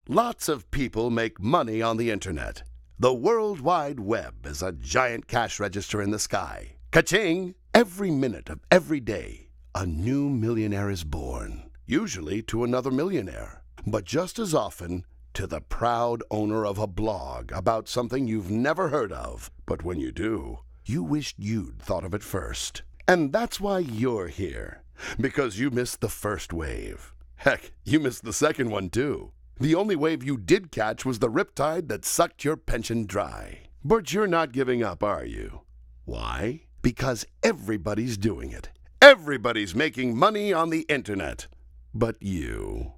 Lots of people make money on the internet. The World Wide Web is a giant cash register in the sky. Ka-ching! Every minute of every day, a new millionaire is born, usually to another millionaire, but just as often to the proud owner of a blog about something you've never heard of. But when you do, you wished you'd thought of it first. And that's why you're here, because you missed the first wave. Heck, you missed the second one too. The only wave you did catch was the riptide that sucked your pension dry. But you're not giving up, are you? Why? Because everybody's doing it. Everybody's making money on the internet. But you.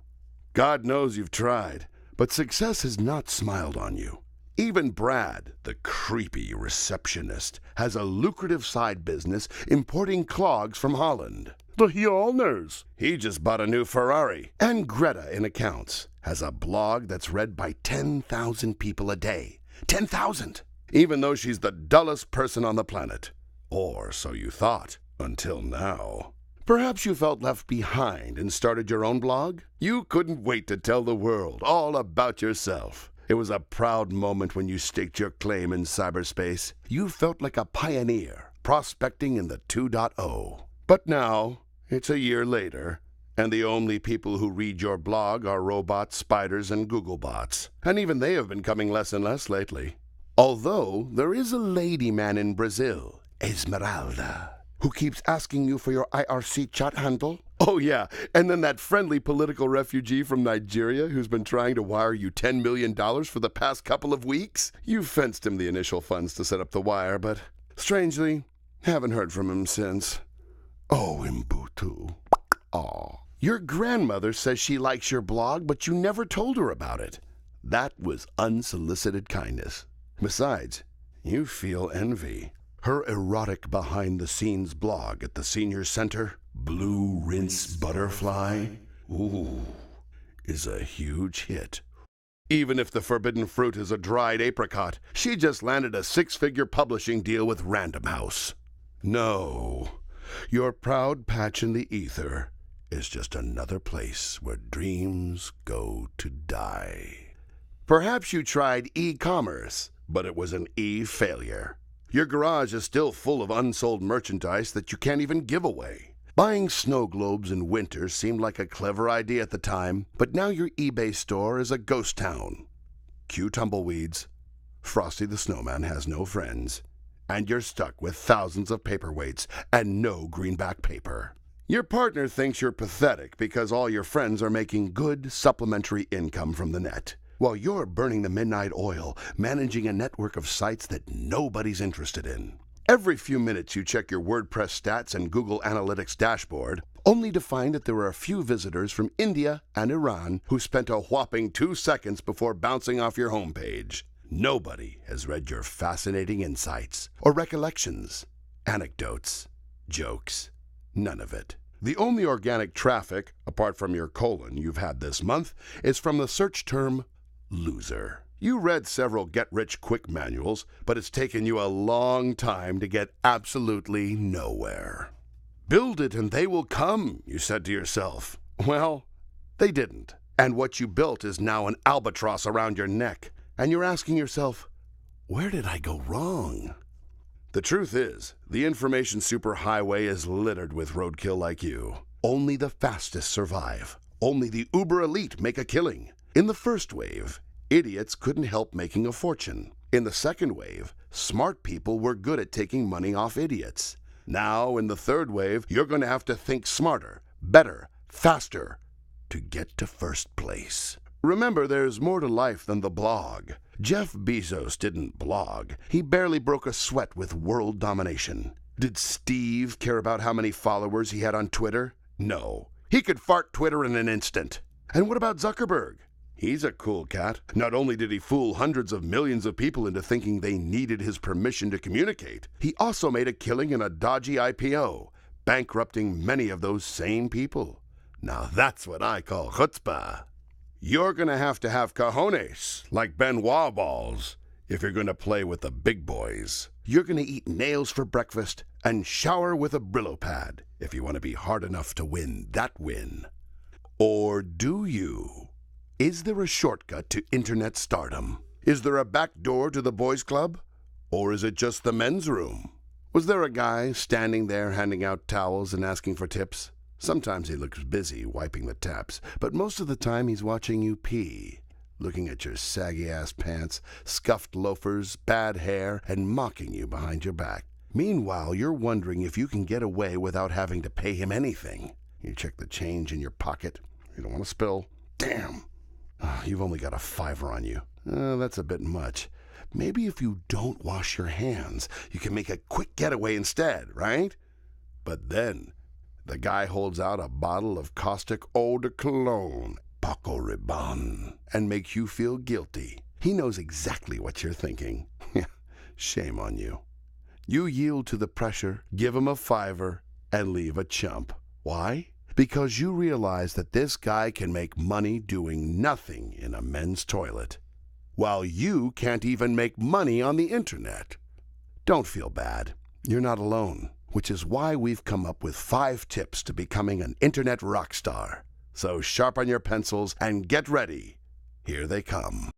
God knows you've tried, but success has not smiled on you. Even Brad, the creepy receptionist, has a lucrative side business importing clogs from Holland. The Hjolners. He just bought a new Ferrari. And Greta in accounts has a blog that's read by 10,000 people a day. 10,000! Even though she's the dullest person on the planet. Or so you thought, until now. Perhaps you felt left behind and started your own blog? You couldn't wait to tell the world all about yourself. It was a proud moment when you staked your claim in cyberspace. You felt like a pioneer, prospecting in the 2.0. But now, it's a year later, and the only people who read your blog are robots, spiders, and Google bots. And even they have been coming less and less lately. Although, there is a lady man in Brazil, Esmeralda, who keeps asking you for your IRC chat handle. Oh yeah, and then that friendly political refugee from Nigeria who's been trying to wire you $10 million for the past couple of weeks. You fenced him the initial funds to set up the wire, but strangely, haven't heard from him since. Oh, Mbutu. Aw. Your grandmother says she likes your blog, but you never told her about it. That was unsolicited kindness. Besides, you feel envy. Her erotic behind-the-scenes blog at the senior center, Blue Rinse Butterfly, is a huge hit. Even if the forbidden fruit is a dried apricot, she just landed a 6-figure publishing deal with Random House. No, your proud patch in the ether is just another place where dreams go to die. Perhaps you tried e-commerce, but it was an e-failure. Your garage is still full of unsold merchandise that you can't even give away. Buying snow globes in winter seemed like a clever idea at the time, but now your eBay store is a ghost town. Cue tumbleweeds. Frosty the Snowman has no friends. And you're stuck with thousands of paperweights and no greenback paper. Your partner thinks you're pathetic because all your friends are making good supplementary income from the net, while you're burning the midnight oil, managing a network of sites that nobody's interested in. Every few minutes you check your WordPress stats and Google Analytics dashboard, only to find that there are a few visitors from India and Iran who spent a whopping 2 seconds before bouncing off your homepage. Nobody has read your fascinating insights or recollections, anecdotes, jokes, none of it. The only organic traffic, apart from your colon, you've had this month is from the search term loser. You read several get-rich-quick manuals, but it's taken you a long time to get absolutely nowhere. Build it and they will come, you said to yourself. Well, they didn't. And what you built is now an albatross around your neck. And you're asking yourself, where did I go wrong? The truth is, the information superhighway is littered with roadkill like you. Only the fastest survive. Only the uber elite make a killing. In the first wave, idiots couldn't help making a fortune. In the second wave, smart people were good at taking money off idiots. Now, in the third wave, you're going to have to think smarter, better, faster to get to first place. Remember, there's more to life than the blog. Jeff Bezos didn't blog. He barely broke a sweat with world domination. Did Steve care about how many followers he had on Twitter? No. He could fart Twitter in an instant. And what about Zuckerberg? He's a cool cat. Not only did he fool hundreds of millions of people into thinking they needed his permission to communicate, he also made a killing in a dodgy IPO, bankrupting many of those same people. Now that's what I call chutzpah. You're going to have cojones, like Benoit balls, if you're going to play with the big boys. You're going to eat nails for breakfast and shower with a Brillo pad if you want to be hard enough to win that win. Or do you? Is there a shortcut to internet stardom? Is there a back door to the boys' club? Or is it just the men's room? Was there a guy standing there handing out towels and asking for tips? Sometimes he looks busy wiping the taps, but most of the time he's watching you pee, looking at your saggy-ass pants, scuffed loafers, bad hair, and mocking you behind your back. Meanwhile, you're wondering if you can get away without having to pay him anything. You check the change in your pocket. You don't want to spill. Damn! You've only got a $5 on you. That's a bit much. Maybe if you don't wash your hands, you can make a quick getaway instead, right? But then, the guy holds out a bottle of caustic eau de cologne, Paco Rabanne, and makes you feel guilty. He knows exactly what you're thinking. Shame on you. You yield to the pressure, give him a $5, and leave a chump. Why? Because you realize that this guy can make money doing nothing in a men's toilet, while you can't even make money on the internet. Don't feel bad. You're not alone, which is why we've come up with 5 tips to becoming an internet rock star. So sharpen your pencils and get ready. Here they come.